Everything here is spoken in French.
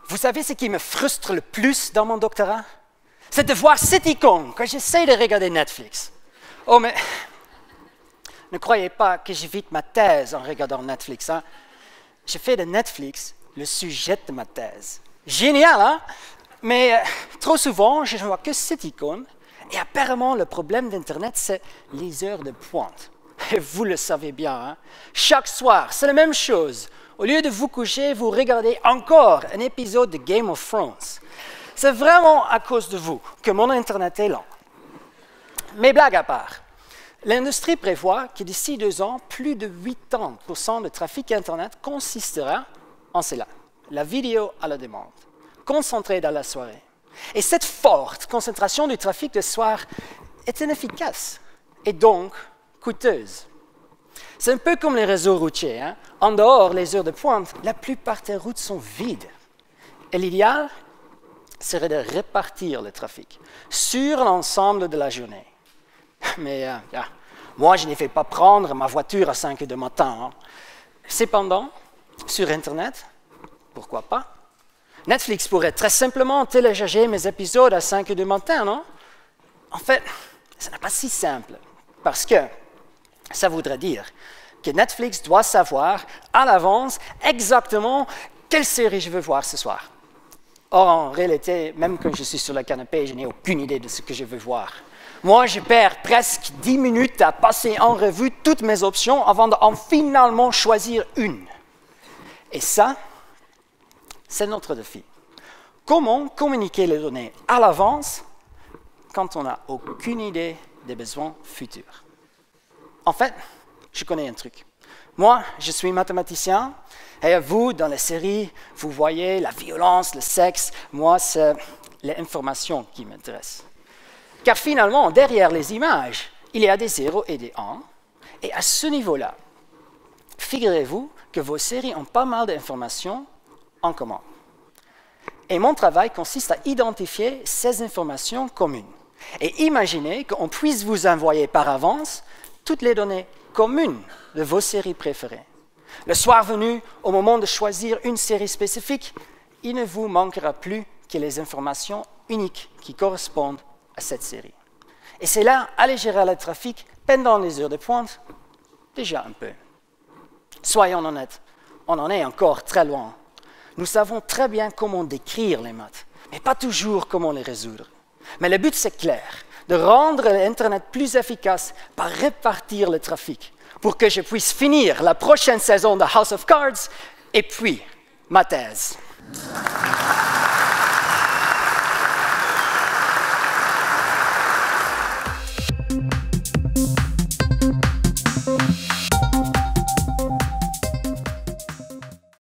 Vous savez ce qui me frustre le plus dans mon doctorat? C'est de voir cette icône quand j'essaie de regarder Netflix. Oh, mais ne croyez pas que j'évite ma thèse en regardant Netflix. Hein? Je fais de Netflix le sujet de ma thèse. Génial, hein? Mais trop souvent, je ne vois que cette icône. Et apparemment, le problème d'Internet, c'est les heures de pointe. Et vous le savez bien, hein? Chaque soir, c'est la même chose. Au lieu de vous coucher, vous regardez encore un épisode de Game of Thrones. C'est vraiment à cause de vous que mon Internet est lent. Mais blague à part, l'industrie prévoit que d'ici 2 ans, plus de 80% de trafic Internet consistera en cela, la vidéo à la demande, concentrée dans la soirée. Et cette forte concentration du trafic de soir est inefficace et donc coûteuse. C'est un peu comme les réseaux routiers. Hein? En dehors des heures de pointe, la plupart des routes sont vides. Et l'idéal serait de répartir le trafic sur l'ensemble de la journée. Mais moi, je ne fais pas prendre ma voiture à 5 heures du matin. Hein? Cependant, sur Internet, pourquoi pas? Netflix pourrait très simplement télécharger mes épisodes à 5 heures du matin, non? En fait, ce n'est pas si simple, parce que ça voudrait dire que Netflix doit savoir à l'avance exactement quelle série je veux voir ce soir. Or, en réalité, même quand je suis sur le canapé, je n'ai aucune idée de ce que je veux voir. Moi, je perds presque 10 minutes à passer en revue toutes mes options avant d'en finalement choisir une. Et ça, c'est notre défi. Comment communiquer les données à l'avance quand on n'a aucune idée des besoins futurs? En fait, je connais un truc. Moi, je suis mathématicien, et vous, dans la série, vous voyez la violence, le sexe. Moi, c'est les informations qui m'intéressent. Car finalement, derrière les images, il y a des 0 et des 1. Et à ce niveau-là, figurez-vous que vos séries ont pas mal d'informations en commun. Et mon travail consiste à identifier ces informations communes. Et imaginez qu'on puisse vous envoyer par avance toutes les données communes de vos séries préférées. Le soir venu, au moment de choisir une série spécifique, il ne vous manquera plus que les informations uniques qui correspondent à cette série. Et c'est là, alléger le trafic pendant les heures de pointe, déjà un peu. Soyons honnêtes, on en est encore très loin. Nous savons très bien comment décrire les maths, mais pas toujours comment les résoudre. Mais le but, c'est clair, de rendre l'Internet plus efficace par répartir le trafic, pour que je puisse finir la prochaine saison de House of Cards et puis ma thèse.